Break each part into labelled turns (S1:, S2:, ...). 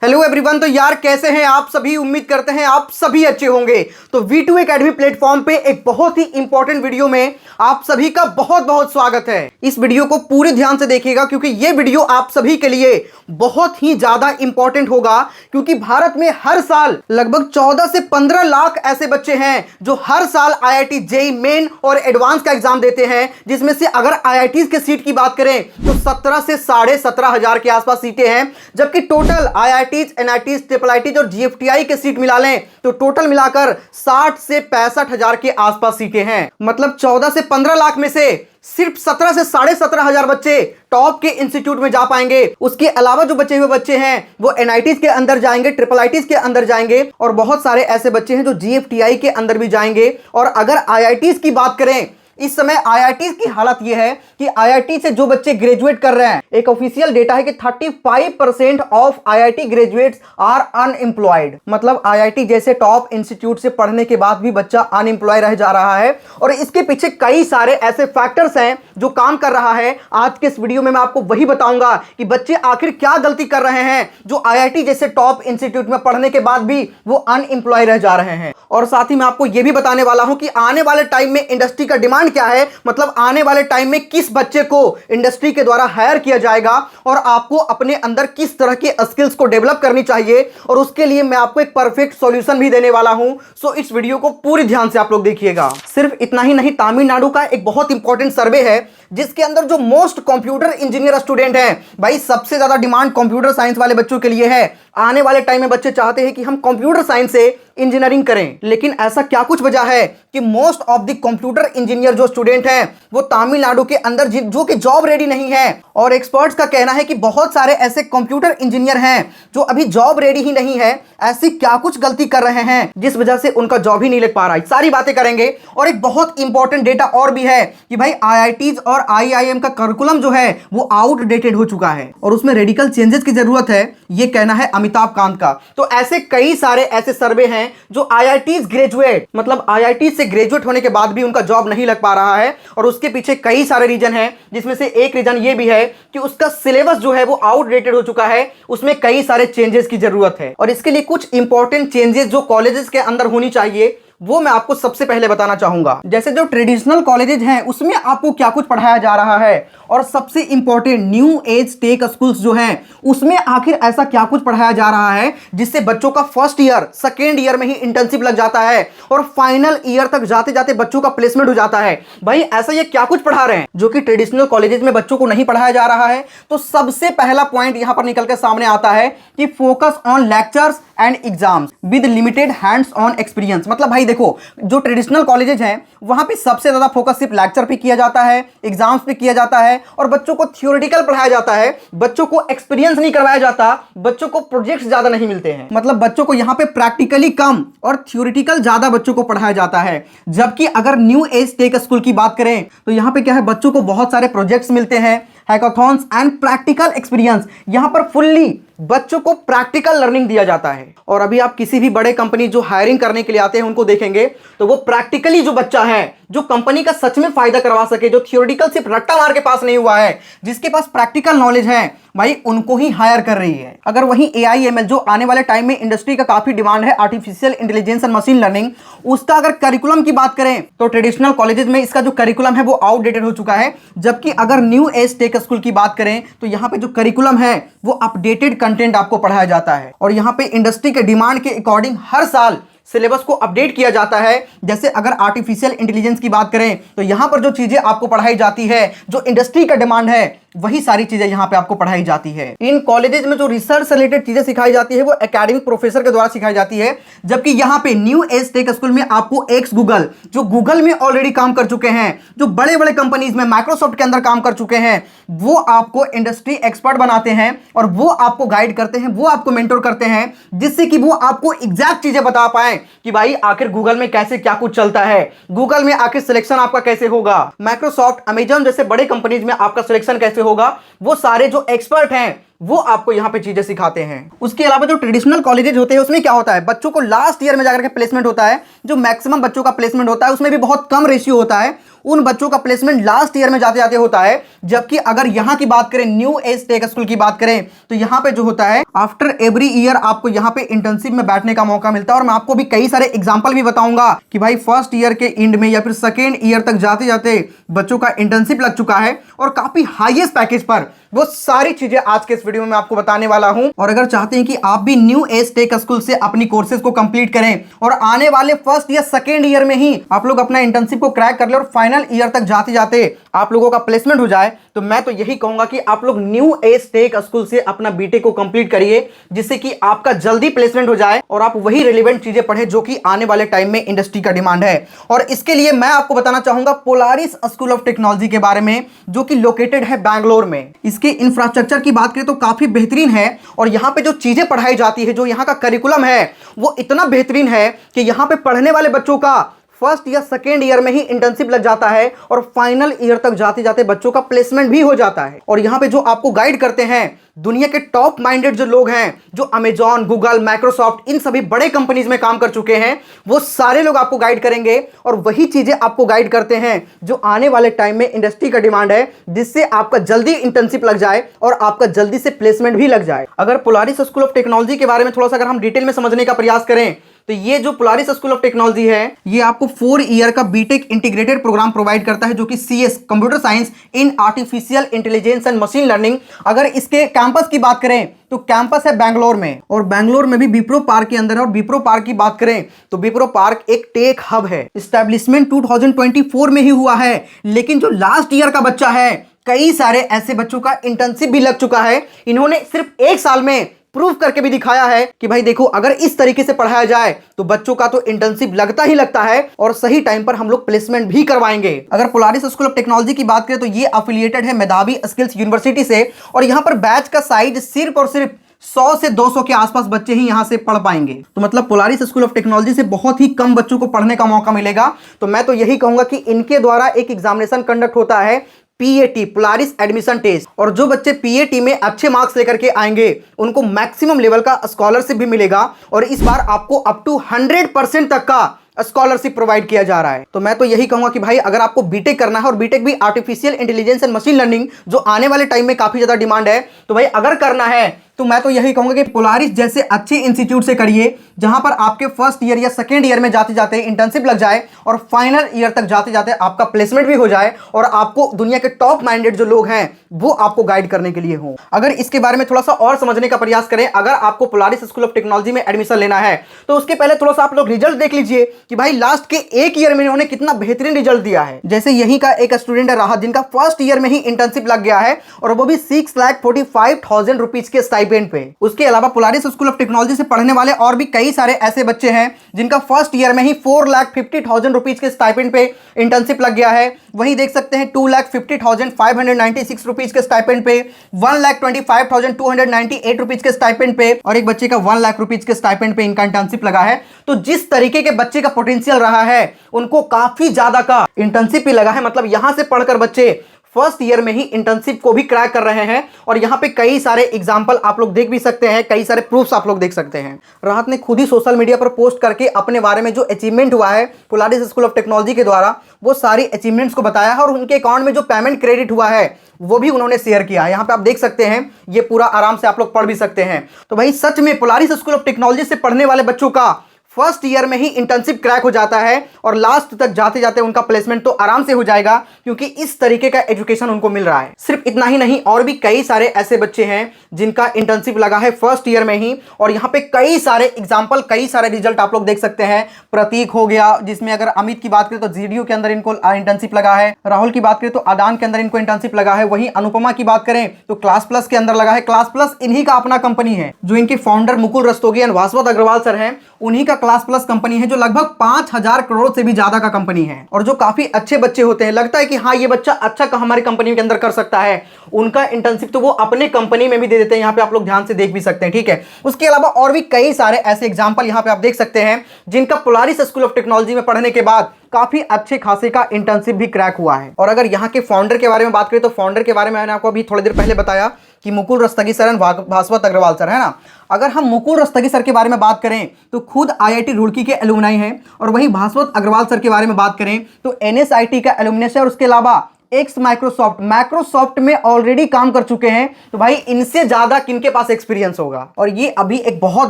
S1: Hello everyone. तो यार कैसे हैं आप सभी? उम्मीद करते हैं आप सभी अच्छे होंगे। तो V2 एकेडमी प्लेटफॉर्म पे एक बहुत ही इंपॉर्टेंट वीडियो में आप सभी का बहुत बहुत स्वागत है। इस वीडियो को पूरे ध्यान से देखिएगा क्योंकि ये वीडियो आप सभी के लिए बहुत ही ज्यादा इंपॉर्टेंट होगा, क्योंकि भारत में हर साल लगभग 14 से 15 लाख ऐसे बच्चे हैं जो हर साल IIT JEE मेन और एडवांस का एग्जाम देते हैं, जिसमें से अगर IIT के सीट की बात करें तो 17 से 17,500 के आसपास सीटें हैं, जबकि total IIT NIT triple IT और GFTI के सीट मिला लें तो टोटल मिलाकर 60 से 65,000 के आसपास सीटें हैं। मतलब 14 से 15 लाख में से सिर्फ 17 से 17,500 बच्चे टॉप के इंस्टीट्यूट में जा पाएंगे। उसके अलावा जो बचे हुए बच्चे हैं वो NIT के अंदर जाएंगे, ट्रिपल आईटी के अंदर जाएंगे, और बहुत सारे ऐसे बच्चे हैं जो GFTI के अंदर भी जाएंगे। और अगर IIT की बात करें, इस समय IIT की हालत यह है कि IIT से जो बच्चे ग्रेजुएट कर रहे हैं, एक ऑफिशियल डेटा है कि 35% of IIT graduates are unemployed. मतलब IIT जैसे टॉप इंस्टीट्यूट से पढ़ने के बाद भी बच्चा अनएम्प्लॉय रह जा रहा है, और इसके पीछे कई सारे ऐसे फैक्टर्स हैं जो काम कर रहा है। आज के इस वीडियो में मैं आपको वही बताऊंगा कि बच्चे आखिर क्या गलती कर रहे हैं जो IIT जैसे टॉप इंस्टीट्यूट में पढ़ने के बाद भी वो अनएम्प्लॉय रह जा रहे हैं। और साथ ही मैं आपको यह भी बताने वाला हूं कि आने वाले टाइम में इंडस्ट्री का डिमांड क्या है, मतलब आने वाले टाइम में किस बच्चे को इंडस्ट्री के द्वारा हायर किया जाएगा और आपको अपने अंदर किस तरह के स्किल्स को डेवलप करनी चाहिए, और उसके लिए मैं आपको एक परफेक्ट सॉल्यूशन भी देने वाला हूं। सो इस वीडियो को पूरी ध्यान से आप लोग देखिएगा। सिर्फ इतना ही नहीं, तमिलनाडु का एक बहुत इंपॉर्टेंट सर्वे है जिसके अंदर जो मोस्ट कंप्यूटर इंजीनियर स्टूडेंट हैं, भाई सबसे ज्यादा डिमांड कंप्यूटर साइंस वाले बच्चों के लिए है। आने वाले टाइम में बच्चे चाहते हैं कि हम कंप्यूटर साइंस से इंजीनियरिंग करें, लेकिन ऐसा क्या कुछ वजह है कि most of the computer engineer जो स्टूडेंट हैं वो तमिलनाडु के अंदर जो कि जॉब रेडी नहीं है। और एक्सपर्ट्स का कहना है कि बहुत सारे ऐसे कंप्यूटर इंजीनियर हैं जो अभी जॉब रेडी ही नहीं है। ऐसी क्या कुछ गलती कर रहे हैं जिस वजह से उनका जॉब ही नहीं लग पा रहा है, सारी बातें करेंगे। और एक बहुत इंपॉर्टेंट डेटा और भी है कि भाई IITs और IIM का करिकुलम जो है वो आउटडेटेड हो चुका है और उसमें रेडिकल चेंजेस की जरूरत है, ये कहना है अमिताभ कांत का। तो ऐसे कई सारे ऐसे सर्वे हैं जो IITs ग्रेजुएट, मतलब IIT से ग्रेजुएट होने के बाद भी उनका जॉब नहीं लग पा रहा है, और उसके पीछे कई सारे रीजन हैं, जिसमें से एक रीजन ये भी है कि उसका सिलेबस जो है वो आउटडेटेड हो चुका है, उसमें कई सारे चेंजेस की जरूरत है। और इसके लिए कुछ इंपॉर्टेंट चेंजेस जो कॉलेजेस के अंदर होनी चाहिए वो मैं आपको सबसे पहले बताना चाहूंगा। जैसे जो ट्रेडिशनल कॉलेजेस हैं उसमें आपको क्या कुछ पढ़ाया जा रहा है, और सबसे important new age tech schools जो हैं उसमें आखिर ऐसा क्या कुछ पढ़ाया जा रहा है जिससे बच्चों का फर्स्ट ईयर सेकेंड ईयर में ही इंटर्नशिप लग जाता है और फाइनल ईयर तक जाते जाते बच्चों का प्लेसमेंट हो जाता है। भाई ऐसा ये क्या कुछ पढ़ा रहे हैं जो कि ट्रेडिशनल कॉलेजेस में बच्चों को नहीं पढ़ाया जा रहा है। तो सबसे पहला पॉइंट यहां पर निकल के सामने आता है कि focus on lectures and exams with limited hands on experience. मतलब भाई देखो, जो ट्रेडिशनल कॉलेजेस हैं वहां पे सबसे ज्यादा फोकस सिर्फ लेक्चर पे किया जाता है, एग्जाम्स पे किया जाता है, और बच्चों को थ्योरेटिकल पढ़ाया जाता है, बच्चों को एक्सपीरियंस नहीं करवाया जाता, बच्चों को प्रोजेक्ट्स ज्यादा नहीं मिलते हैं। मतलब बच्चों को यहां पे प्रैक्टिकली कम और थ्योरेटिकल ज्यादा बच्चों को पढ़ाया जाता है। जबकि अगर न्यू एज टेक स्कूल की बात करें तो यहां पे क्या है, बच्चों को बहुत सारे प्रोजेक्ट्स मिलते हैं, हैकाथॉन्स एंड प्रैक्टिकल एक्सपीरियंस। यहां पर फुल्ली बच्चों को प्रैक्टिकल लर्निंग दिया जाता है। और अभी आप किसी भी बड़े कंपनी जो हायरिंग करने के लिए आते हैं उनको देखेंगे तो वो प्रैक्टिकली जो बच्चा है जो कंपनी का सच में फायदा करवा सके, जो थियोरेटिकल सिर्फ रट्टा मार के पास नहीं हुआ है, जिसके पास प्रैक्टिकल नॉलेज है, भाई उनको ही हायर कर रही है। अगर वही AI/ML जो आने वाले टाइम में इंडस्ट्री का काफी डिमांड है, artificial intelligence and machine learning, उसका अगर करिकुलम की बात करें तो ट्रेडिशनल कॉलेजेस में इसका जो करिकुलम है वो आउटडेटेड हो चुका है। जबकि अगर न्यू एज टेक स्कूल की बात करें तो यहां पे जो करिकुलम है वो अपडेटेड कंटेंट आपको पढ़ाया जाता है, और यहां पे इंडस्ट्री के डिमांड के अकॉर्डिंग हर साल सिलेबस को अपडेट किया जाता है। जैसे अगर आर्टिफिशियल इंटेलिजेंस की बात करें तो यहां पर जो चीजें आपको पढ़ाई जाती है, जो इंडस्ट्री का डिमांड है, वही सारी चीजें यहां पे आपको पढ़ाई जाती है। इन कॉलेजेस में जो रिसर्च रिलेटेड चीजें सिखाई जाती है वो एकेडमिक प्रोफेसर के द्वारा सिखाई जाती है। जबकि यहां पे न्यू एज टेक स्कूल में आपको एक्स गूगल, जो गूगल में ऑलरेडी काम कर चुके हैं, जो बड़े बड़े कंपनीज में माइक्रोसॉफ्ट के अंदर काम कर चुके हैं, वो आपको इंडस्ट्री एक्सपर्ट बनाते हैं और वो आपको गाइड करते हैं, वो आपको मेंटोर करते हैं, जिससे कि वो आपको एग्जैक्ट चीजें बता पाए कि भाई आखिर गूगल में कैसे क्या कुछ चलता है, गूगल में आखिर सिलेक्शन आपका कैसे होगा, माइक्रोसॉफ्ट, अमेजन जैसे बड़े कंपनीज में आपका सिलेक्शन कैसे होगा। वो सारे जो एक्सपर्ट हैं वो आपको यहाँ पे चीजें सिखाते हैं। उसके अलावा जो ट्रेडिशनल कॉलेजेस होते हैं उसमें क्या होता है, बच्चों को लास्ट ईयर में जाकर के प्लेसमेंट होता है। जो मैक्सिमम बच्चों का प्लेसमेंट होता है उसमें भी बहुत कम रेशियो होता है, उन बच्चों का प्लेसमेंट लास्ट ईयर में जाते जाते होता है। जबकि अगर यहां की बात करें, न्यू एज टेक स्कूल की बात करें, तो यहां पे जो होता है आफ्टर एवरी ईयर आपको यहां पे इंटर्नशिप में बैठने का मौका मिलता है। और मैं आपको भी कई सारे एग्जांपल भी बताऊंगा कि भाई फर्स्ट ईयर के एंड में या फिर सेकेंड ईयर तक जाते जाते बच्चों का इंटर्नशिप लग चुका है और काफी हाईएस्ट पैकेज पर। वो सारी चीजें आज के इस वीडियो में आपको बताने वाला हूं। और अगर चाहते हैं कि आप भी न्यू एज टेक स्कूल से अपनी कोर्सेज को कंप्लीट करें और आने वाले फर्स्ट या सेकेंड ईयर में ही आप लोग अपना इंटर्नशिप को क्रैक कर ले और फाइनल ईयर तक जाते जाते आप लोगों का प्लेसमेंट हो जाए, तो मैं तो यही कहूंगा कि आप लोग न्यू एज टेक स्कूल से अपना बीटेक को कंप्लीट करिए, जिससे कि आपका जल्दी प्लेसमेंट हो जाए और आप वही रिलेवेंट चीजें पढ़े जो कि आने वाले टाइम में इंडस्ट्री का डिमांड है। और इसके लिए मैं आपको बताना चाहूंगा पोलारिस स्कूल ऑफ टेक्नोलॉजी के बारे में, जो कि लोकेटेड है बैंगलोर में। इसके इंफ्रास्ट्रक्चर की बात करें तो काफी बेहतरीन है और यहां पे जो चीजें पढ़ाई जाती है, जो यहां का करिकुलम है, वो इतना बेहतरीन है कि यहां पे पढ़ने वाले बच्चों का फर्स्ट या सेकेंड ईयर में ही इंटर्नशिप लग जाता है और फाइनल ईयर तक जाते जाते बच्चों का प्लेसमेंट भी हो जाता है। और यहाँ पे जो आपको गाइड करते हैं दुनिया के टॉप माइंडेड जो लोग हैं, जो अमेजॉन, गूगल, माइक्रोसॉफ्ट, इन सभी बड़े कंपनीज में काम कर चुके हैं, वो सारे लोग आपको गाइड करेंगे और वही चीजें आपको गाइड करते हैं जो आने वाले टाइम में इंडस्ट्री का डिमांड है, जिससे आपका जल्दी इंटर्नशिप लग जाए और आपका जल्दी से प्लेसमेंट भी लग जाए। अगर पोलारिस स्कूल ऑफ टेक्नोलॉजी के बारे में थोड़ा सा अगर हम डिटेल में समझने का प्रयास करें, तो ये जो पोलारिस स्कूल ऑफ टेक्नोलॉजी है, ये आपको 4 ईयर का बीटेक इंटीग्रेटेड प्रोग्राम प्रोवाइड करता है, जो कि CS, computer science in artificial intelligence and machine learning. अगर इसके कैंपस की बात करें तो कैंपस है बैंगलोर में, और बैंगलोर में भी विप्रो पार्क के अंदर है। और विप्रो पार्क की बात करें तो विप्रो पार्क एक टेक हब है। एस्टैब्लिशमेंट 2024 में ही हुआ है, लेकिन जो लास्ट ईयर का बच्चा है, कई सारे ऐसे बच्चों का इंटर्नशिप भी लग चुका है। इन्होंने सिर्फ 1 साल में प्रूव करके भी दिखाया है कि भाई देखो, अगर इस तरीके से पढ़ाया जाए तो बच्चों का तो इंटर्नशिप लगता ही लगता है और सही टाइम पर हम लोग प्लेसमेंट भी करवाएंगे। अगर पोलारिस स्कूल ऑफ टेक्नोलॉजी की बात करें तो ये एफिलिएटेड है मेधावी स्किल्स यूनिवर्सिटी से, और यहां पर बैच का साइज सिर्फ और सिर्फ 100 से 200 के आसपास बच्चे ही यहां से पढ़ पाएंगे। तो मतलब पोलारिस स्कूल ऑफ टेक्नोलॉजी से बहुत ही कम बच्चों को पढ़ने का मौका मिलेगा। तो मैं तो यही कहूंगा कि इनके द्वारा एक एग्जामिनेशन कंडक्ट होता है, पीएटी, पोलारिस एडमिशन टेस्ट, और जो बच्चे पीएटी में अच्छे मार्क्स लेकर के आएंगे उनको मैक्सिमम लेवल का स्कॉलरशिप भी मिलेगा। और इस बार आपको अप टू 100% तक का स्कॉलरशिप प्रोवाइड किया जा रहा है। तो मैं तो यही कहूंगा कि भाई अगर आपको बीटेक करना है, और बीटेक भी artificial intelligence and machine learning, जो आने वाले टाइम में काफी ज्यादा डिमांड है, तो भाई अगर करना है तो मैं तो यही कहूंगा कि पोलारिस जैसे अच्छे इंस्टीट्यूट से करिए, जहां पर आपके फर्स्ट ईयर या सेकेंड ईयर में जाते जाते इंटर्नशिप लग जाए और फाइनल ईयर तक जाते जाते आपका प्लेसमेंट भी हो जाए और आपको दुनिया के टॉप माइंडेड जो लोग हैं वो आपको गाइड करने के लिए हो। अगर इसके बारे में थोड़ा सा और समझने का प्रयास करें, अगर आपको पोलारिस स्कूल ऑफ टेक्नोलॉजी में एडमिशन लेना है तो उसके पहले थोड़ा सा आप लोग रिजल्ट देख लीजिए कि भाई लास्ट के 1 ईयर में इन्होंने कितना बेहतरीन रिजल्ट दिया है। जैसे यहीं का एक स्टूडेंट है राहत, जिनका फर्स्ट ईयर में ही इंटर्नशिप लग गया है और वो भी 6,45,000 रुपीज के स्टाइपेंड पे। उसके अलावा पोलारिस स्कूल ऑफ टेक्नोलॉजी से पढ़ने वाले और भी कई सारे ऐसे बच्चे हैं जिनका फर्स्ट ईयर में ही 4,50,000 रुपीज के स्टाइपेंड पे इंटर्नशिप लग गया है। वहीं देख सकते हैं 2,50,596 रुपीज के स्टाइपेंड पे, 1,25,298 रुपीज के स्टाइपेंड पे, और एक बच्चे का 1 लाख रुपीज के स्टाइपेंड पे इनका इंटर्नशिप लगा है। तो जिस तरीके के बच्चे का पोटेंशियल रहा है, उनको काफी ज्यादा का इंटर्नशिप भी लगा है। मतलब यहां से पढ़कर बच्चे फर्स्ट ईयर में ही इंटर्नशिप को भी क्रैक कर रहे हैं। और यहां पे कई सारे एग्जांपल आप लोग देख भी सकते हैं, कई सारे प्रूफ्स आप लोग देख सकते हैं। राहत ने खुद ही सोशल मीडिया पर पोस्ट करके अपने बारे में जो अचीवमेंट हुआ है पोलारिस स्कूल ऑफ टेक्नोलॉजी के द्वारा, वो सारी अचीवमेंट्स को बताया है और उनके अकाउंट में जो पेमेंट क्रेडिट हुआ है वो भी उन्होंने शेयर किया है। यहाँ पे आप देख सकते हैं, ये पूरा आराम से आप लोग पढ़ भी सकते हैं। तो भाई सच में पोलारिस स्कूल ऑफ टेक्नोलॉजी से पढ़ने वाले बच्चों का फर्स्ट ईयर में ही इंटर्नशिप क्रैक हो जाता है और लास्ट तक जाते जाते उनका प्लेसमेंट तो आराम से हो जाएगा, क्योंकि इस तरीके का एजुकेशन उनको मिल रहा है। सिर्फ इतना ही नहीं, और भी कई सारे ऐसे बच्चे हैं जिनका इंटर्नशिप लगा है फर्स्ट ईयर में ही, और यहाँ पे कई सारे एग्जाम्पल, कई सारे रिजल्ट आप लोग देख सकते हैं। प्रतीक हो गया, जिसमें अगर अमित की बात करें तो जीडीयू के अंदर इनको इंटर्नशिप लगा है। राहुल की बात करें तो अदान के अंदर इनको इंटर्नशिप लगा है। वहीं अनुपमा की बात करें तो क्लास प्लस के अंदर लगा है। क्लास प्लस इन्हीं का अपना कंपनी है, जो इनके founder Mukul Rastogi and Vaswat Agrawal sir हैं, उन्हीं का क्लास प्लस कंपनी है, जो लगभग 5,000 करोड़ से भी ज्यादा का कंपनी है। और जो काफी अच्छे बच्चे होते हैं, लगता है कि हाँ ये बच्चा अच्छा हमारी कंपनी के अंदर कर सकता है, उनका इंटर्नशिप तो वो अपने कंपनी में भी दे देते हैं। यहाँ पे आप लोग ध्यान से देख भी सकते हैं, ठीक है। उसके अलावा और भी कई सारे ऐसे एग्जांपल यहाँ पे आप देख सकते हैं, जिनका पोलारिस स्कूल ऑफ टेक्नोलॉजी में पढ़ने के बाद काफी अच्छे खासे का इंटर्नशिप भी क्रैक हुआ है। और अगर यहाँ के फाउंडर के बारे में बात करें तो फाउंडर के बारे में मैंने आपको अभी थोड़ी देर पहले बताया कि Mukul Rastogi sir and Bhaswat Agrawal sir, है ना। अगर हम मुकुल रस्तगी सर के बारे में बात करें तो खुद आईआईटी रुड़की के एलुमनाई हैं, और वहीं भास्वत अग्रवाल सर के बारे में बात करें तो एनएसआईटी का एलुमनस है, और उसके अलावा एक्स माइक्रोसॉफ्ट में ऑलरेडी काम कर चुके हैं। तो भाई इनसे ज्यादा किनके पास एक्सपीरियंस होगा। और ये अभी एक बहुत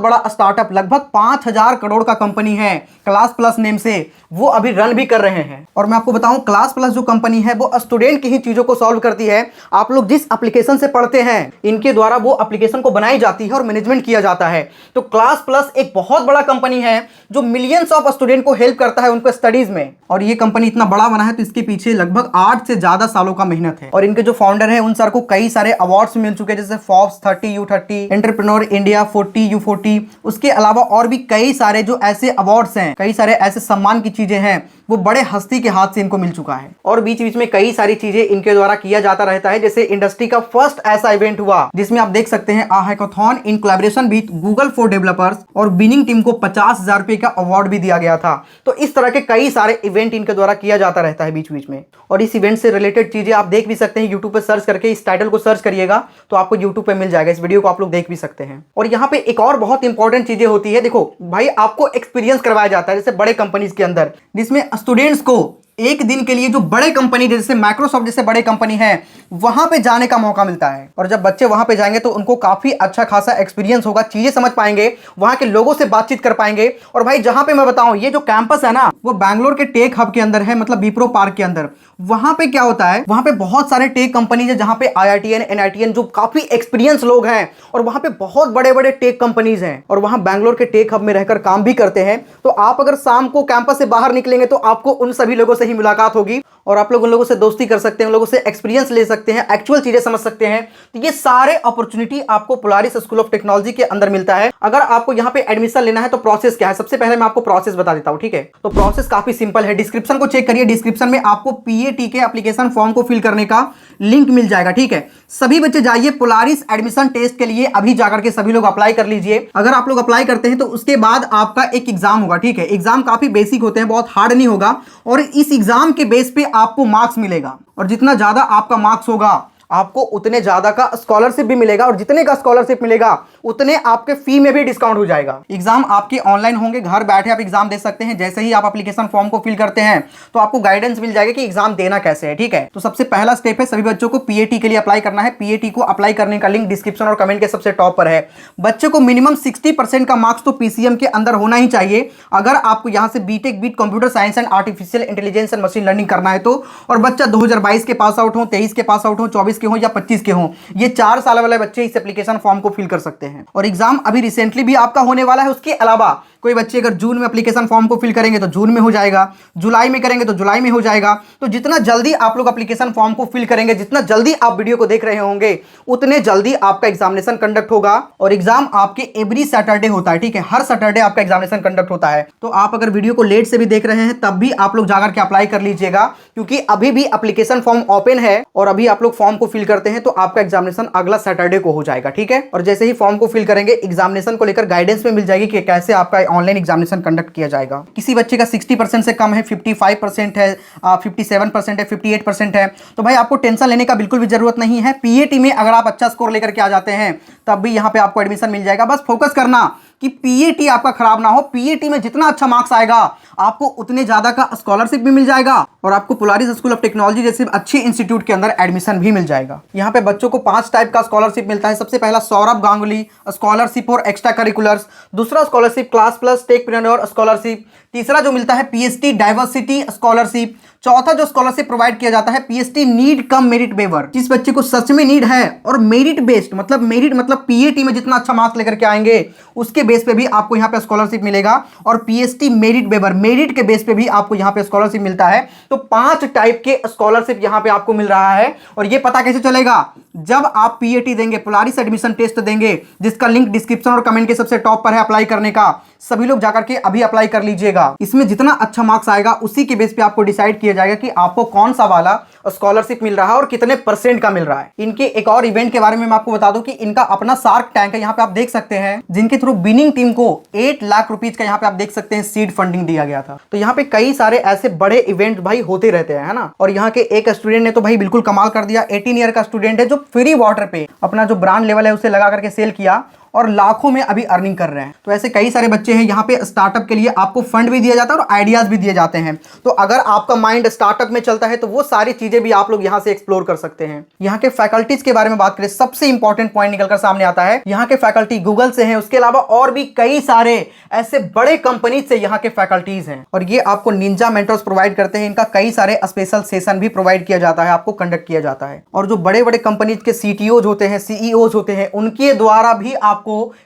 S1: बड़ा स्टार्टअप, लगभग 5000 करोड़ का कंपनी है क्लास प्लस नेम से, वो अभी रन भी कर रहे हैं। और मैं आपको बताऊं, क्लास प्लस जो कंपनी है वो स्टूडेंट की ही चीजों को सॉल्व करती है। आप लोग जिस एप्लीकेशन से पढ़ते हैं इनके द्वारा वो एप्लीकेशन को बनाई जाती है और मैनेजमेंट किया जाता है। तो क्लास प्लस एक बहुत बड़ा कंपनी है जो मिलियंस ऑफ स्टूडेंट को हेल्प करता है उनको स्टडीज में। और ये कंपनी इतना बड़ा बना है तो इसके पीछे लगभग 8 से ज्यादा सालों का मेहनत है। और इनके जो फाउंडर हैं उन सर को कई सारे अवार्ड्स मिल चुके हैं, जैसे Forbes 30U30, entrepreneur India 40U40, उसके अलावा और भी कई सारे जो ऐसे अवार्ड्स हैं, कई सारे ऐसे सम्मान की चीजें हैं, वो बड़े हस्ती के हाथ से इनको मिल चुका है। और बीच बीच में कई सारी चीजें इनके द्वारा किया जाता रहता है, जैसे इंडस्ट्री का फर्स्ट ऐसा इवेंट हुआ जिसमें आप देख सकते हैं आ hackathon in collaboration with Google for developers, और विनिंग टीम को 50,000 रुपए का अवार्ड भी दिया गया था। तो इस तरह के कई सारे इवेंट इनके द्वारा किया जाता रहता है बीच बीच में। और इस इवेंट से रिलेटेड चीजें आप देख भी सकते हैं, यूट्यूब पे सर्च करके इस टाइटल को सर्च करिएगा तो आपको यूट्यूब पे मिल जाएगा, इस वीडियो को आप लोग देख भी सकते हैं। और यहाँ पे एक और बहुत इंपॉर्टेंट चीजें होती है, देखो भाई आपको एक्सपीरियंस करवाया जाता है जैसे बड़े कंपनीज के अंदर, जिसमें स्टूडेंट्स को एक दिन के लिए जो बड़े कंपनी जैसे माइक्रोसॉफ्ट जैसे बड़े कंपनी है वहां पे जाने का मौका मिलता है। और जब बच्चे वहां पे जाएंगे तो उनको काफी अच्छा खासा एक्सपीरियंस होगा, चीजें समझ पाएंगे, वहां के लोगों से बातचीत कर पाएंगे। और भाई जहां पे मैं बताऊं, ये जो कैंपस है ना वो बैंगलोर के टेक हब के अंदर है, मतलब विप्रो पार्क के अंदर। वहां पे क्या होता है, वहां पे बहुत सारे टेक कंपनीज है जहां पे आईआईटीएन एनआईटीएन जो काफी एक्सपीरियंस लोग हैं, और वहां पे बहुत बड़े बड़े टेक कंपनीज हैं, और वहां बैंगलोर के टेक हब में रहकर काम भी करते हैं। तो आप अगर शाम को कैंपस से बाहर निकलेंगे तो आपको उन सभी लोगों से ही मुलाकात होगी, और आप लोग उन लोगों से दोस्ती कर सकते हैं, उन लोगों से एक्सपीरियंस ले सकते हैं, एक्चुअल चीजें समझ सकते हैं। तो ये सारे अपॉर्चुनिटी आपको पोलारिस स्कूल ऑफ टेक्नोलॉजी के अंदर मिलता है। अगर आपको यहाँ पे एडमिशन लेना है तो प्रोसेस क्या है, सबसे पहले मैं आपको प्रोसेस बता देता हूँ, ठीक है। तो प्रोसेस काफी सिंपल है, डिस्क्रिप्शन को चेक करिए, डिस्क्रिप्शन में आपको पीएटी के एप्लीकेशन फॉर्म को फिल करने का लिंक मिल जाएगा, ठीक है। सभी बच्चे जाइए पोलारिस एडमिशन टेस्ट के लिए, अभी जाकर के सभी लोग अप्लाई कर लीजिए। अगर आप लोग अप्लाई करते हैं तो उसके बाद आपका एक एग्जाम होगा, ठीक है। एग्जाम काफी बेसिक होते हैं, बहुत हार्ड नहीं होगा, और इस एग्जाम के बेस पे आपको मार्क्स मिलेगा, और जितना ज्यादा आपका मार्क्स होगा आपको उतने ज्यादा का स्कॉलरशिप भी मिलेगा, और जितने का स्कॉलरशिप मिलेगा उतने आपके फी में भी डिस्काउंट हो जाएगा। एग्जाम आपके ऑनलाइन होंगे, घर बैठे आप एग्जाम दे सकते हैं। जैसे ही आप एप्लीकेशन फॉर्म को फिल करते हैं तो आपको गाइडेंस मिल जाएगा कि एग्जाम देना कैसे है, ठीक है। तो सबसे पहला स्टेप है सभी बच्चों को पीएटी के लिए अप्लाई करना है। पीएटी को अप्लाई करने का लिंक डिस्क्रिप्शन और कमेंट के सबसे टॉप पर है। बच्चे को मिनिमम 60% का मार्क्स तो पीसीएम के अंदर होना ही चाहिए, अगर आपको यहाँ से बीटेक बीट computer science and artificial intelligence and machine learning करना है तो। और बच्चा 2022 के पास आउट हो, 23 के पास आउट हो, 24 के हो या 25 के हो, ये 4 साल वाले बच्चे इस एप्लीकेशन फॉर्म को फिल कर सकते हैं। और एग्जाम अभी रिसेंटली भी आपका होने वाला है। उसके अलावा कोई बच्चे अगर जून में एप्लीकेशन फॉर्म को फिल करेंगे तो जून में हो जाएगा, जुलाई में करेंगे तो जुलाई में हो जाएगा। तो जितना जल्दी आप लोग एप्लीकेशन फॉर्म को फिल करेंगे, जितना जल्दी आप वीडियो को देख रहे होंगे, उतने जल्दी आपका एग्जामिनेशन कंडक्ट होगा। और एग्जाम आपके एवरी सैटरडे होता है, ठीक है, हर सैटरडे आपका एग्जामिनेशन कंडक्ट होता है। तो आप अगर वीडियो को लेट से भी देख रहे हैं तब भी आप लोग जाकर के अप्लाई कर लीजिएगा, क्योंकि अभी भी एप्लीकेशन फॉर्म ओपन है, और अभी आप लोग फॉर्म को फिल करते हैं तो आपका एग्जामिनेशन अगला सैटरडे को हो जाएगा, ठीक है। और जैसे ही फॉर्म को फिल करेंगे एग्जामिनेशन को लेकर गाइडेंस में मिल जाएगी कि कैसे आपका ऑनलाइन एग्जामिनेशन कंडक्ट किया जाएगा। किसी बच्चे का 60% से कम है, 55% है, 57% है, 58% है, तो भाई आपको टेंशन लेने का बिल्कुल भी जरूरत नहीं है। पीएटी में अगर आप अच्छा स्कोर लेकर के आ जाते हैं तब भी यहाँ पे आपको एडमिशन मिल जाएगा। बस फोकस करना कि पीएटी आपका खराब ना हो। पीएटी में जितना अच्छा मार्क्स आएगा आपको उतने ज्यादा का स्कॉलरशिप भी मिल जाएगा, और आपको पोलारिस स्कूल ऑफ टेक्नोलॉजी जैसे अच्छे इंस्टीट्यूट के अंदर एडमिशन भी मिल जाएगा। यहाँ पे बच्चों को 5 टाइप का स्कॉलरशिप मिलता है। सबसे पहला सौरभ गांगुली स्कॉलरशिप और एक्स्ट्रा करिकुलर्स, दूसरा स्कॉलरशिप क्लास प्लस टेकप्रेन्योर स्कॉलरशिप, तीसरा जो मिलता है पीएचडी डाइवर्सिटी स्कॉलरशिप, चौथा जो स्कॉलरशिप प्रोवाइड किया जाता है PhD need cum merit waiver. जिस बच्चे को सच में नीड है और मेरिट बेस्ड, मतलब मेरिट मतलब पीएटी में जितना अच्छा मार्क्स लेकर के आएंगे उसके बेस पे भी आपको यहाँ पे स्कॉलरशिप मिलेगा, और पीएचडी मेरिट वेवर मेरिट के बेस पे भी आपको यहाँ पे स्कॉलरशिप मिलता है। तो 5 टाइप के स्कॉलरशिप यहाँ पे आपको मिल रहा है। और ये पता कैसे चलेगा, जब आप पीएटी देंगे, पोलारिस एडमिशन टेस्ट देंगे, जिसका लिंक डिस्क्रिप्शन और कमेंट के सबसे टॉप पर है अप्लाई करने का। सभी लोग जाकर के अभी अप्लाई कर लीजिएगा। इसमें जितना अच्छा मार्क्स आएगा उसी के बेस पे आपको डिसाइड किया जाएगा कि आपको कौन सा वाला स्कॉलरशिप मिल रहा है और कितने परसेंट का मिल रहा है। इनके एक और इवेंट के बारे में मैं आपको बता दूं कि इनका अपना शार्क टैंक है, यहाँ पे आप देख सकते हैं, जिनके थ्रू विनिंग टीम को 8 लाख रुपीज का यहाँ पे आप देख सकते हैं सीड फंडिंग दिया गया था। तो यहाँ पे कई सारे ऐसे बड़े इवेंट भाई होते रहते हैं, है ना। और यहाँ के एक स्टूडेंट ने तो भाई बिल्कुल कमाल कर दिया। 18 ईयर का स्टूडेंट है जो फ्री वाटर पे अपना जो ब्रांड लेवल है उसे लगा करके सेल किया और लाखों में अभी अर्निंग कर रहे हैं। तो ऐसे कई सारे बच्चे हैं। यहाँ पे स्टार्टअप के लिए आपको फंड भी दिया जाता है और आइडियाज भी दिए जाते हैं। तो अगर आपका माइंड स्टार्टअप में चलता है तो वो सारी चीजें भी आप लोग यहाँ से एक्सप्लोर कर सकते हैं। यहाँ के फैकल्टीज के बारे में बात करें, सबसे इंपॉर्टेंट पॉइंट निकलकर सामने आता है, यहाँ के फैकल्टी गूगल से हैं, उसके अलावा और भी कई सारे ऐसे बड़े कंपनी से यहाँ के फैकल्टीज हैं और ये आपको निंजा मेंटर्स प्रोवाइड करते हैं। इनका कई सारे स्पेशल सेशन भी प्रोवाइड किया जाता है, आपको कंडक्ट किया जाता है। और जो बड़े बड़े कंपनीज के सीटीओज होते हैं, सीईओज होते हैं, उनके द्वारा भी आपको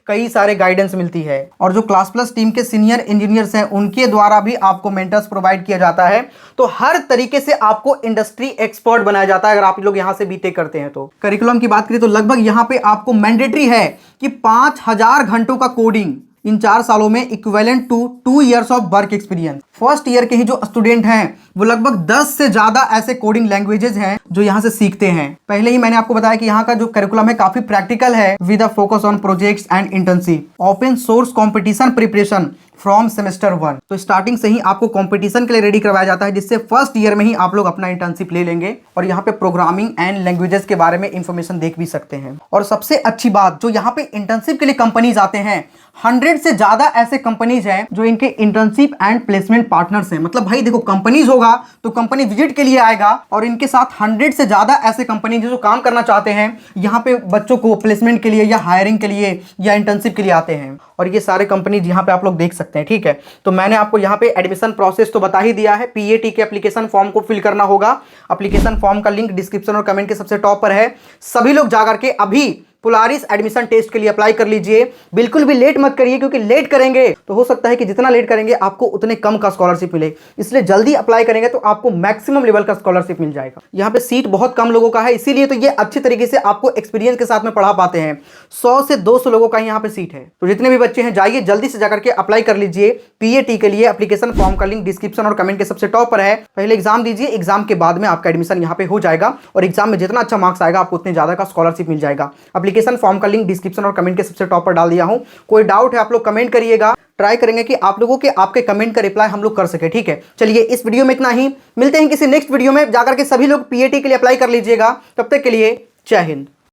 S1: कई सारे गाइडेंस मिलती है। और जो क्लास प्लस टीम के सीनियर इंजीनियर्स हैं, उनके द्वारा भी आपको मेंटर्स प्रोवाइड किया जाता है। तो हर तरीके से आपको इंडस्ट्री एक्सपर्ट बनाया जाता है अगर आप लोग यहां से बीटेक करते हैं तो। करिकुलम की बात करें तो लगभग यहां पे आपको मैंडेटरी है कि 5000 घंटों का कोडिंग इन 4 सालों में equivalent to 2 years of work experience. First year के ही जो स्टूडेंट हैं वो लगभग 10 से ज्यादा ऐसे कोडिंग लैंग्वेजेस हैं जो यहाँ से सीखते हैं। पहले ही मैंने आपको बताया कि यहाँ का जो करिकुलम है काफी प्रैक्टिकल है, with a focus on projects and internship, open source competition preparation from semester 1। तो स्टार्टिंग से ही आपको कंपटीशन के लिए रेडी करवाया जाता है, जिससे फर्स्ट ईयर में ही आप लोग अपना इंटर्नशिप ले लेंगे और यहाँ पे प्रोग्रामिंग एंड लैंग्वेजेस के बारे में इंफॉर्मेशन देख भी सकते हैं। और सबसे अच्छी बात, जो यहाँ पे इंटर्नशिप के लिए कंपनीज आते हैं, 100 से ज्यादा ऐसे कंपनीज हैं जो इनके इंटर्नशिप एंड प्लेसमेंट पार्टनर्स हैं। मतलब भाई देखो, कंपनीज होगा तो कंपनी विजिट के लिए आएगा और इनके साथ 100 से ज्यादा ऐसे कंपनीज जो काम करना चाहते हैं यहाँ पे बच्चों को प्लेसमेंट के लिए या हायरिंग के लिए या इंटर्नशिप के लिए आते हैं। और ये सारे कंपनीज यहाँ पे आप लोग देख सकते हैं, ठीक है। तो मैंने आपको यहाँ पे एडमिशन प्रोसेस तो बता ही दिया है। पीएटी के एप्लीकेशन फॉर्म को फिल करना होगा। एप्लीकेशन फॉर्म का लिंक डिस्क्रिप्शन और कमेंट के सबसे टॉप पर है। सभी लोग जाकर के अभी पोलारिस एडमिशन टेस्ट के लिए अप्लाई कर लीजिए। बिल्कुल भी लेट मत करिए, क्योंकि लेट करेंगे तो हो सकता है कि जितना लेट करेंगे आपको उतने कम का स्कॉलरशिप मिले। इसलिए जल्दी अप्लाई करेंगे तो आपको मैक्सिमम लेवल का स्कॉलरशिप मिल जाएगा। यहाँ पे सीट बहुत कम लोगों का है, इसीलिए तो ये अच्छी तरीके से आपको एक्सपीरियंस के साथ में पढ़ा पाते हैं। 100 से 200 लोगों का यहाँ पे सीट है। तो जितने भी बच्चे हैं जाइए जल्दी से जाकर के अप्लाई कर लीजिए पीएटी के लिए। एप्लीकेशन फॉर्म का लिंक डिस्क्रिप्शन और कमेंट के सबसे टॉप पर है। पहले एग्जाम दीजिए, एग्जाम के बाद में आपका एडमिशन यहाँ पे हो जाएगा और एग्जाम में जितना अच्छा मार्क्स आएगा आपको उतने ज्यादा का स्कॉलरशिप मिल जाएगा। एप्लीकेशन फॉर्म का लिंक डिस्क्रिप्शन और कमेंट के सबसे टॉप पर डाल दिया हूं। कोई डाउट है आप लोग कमेंट करिएगा। ट्राई करेंगे कि आप लोगों के आपके कमेंट का रिप्लाई हम लोग कर सके, ठीक है। चलिए इस वीडियो में इतना ही, मिलते हैं किसी नेक्स्ट वीडियो में। जाकर के सभी लोग पीएटी के लिए अप्लाई कर लीजिएगा। तब तक के लिए जय हिंद।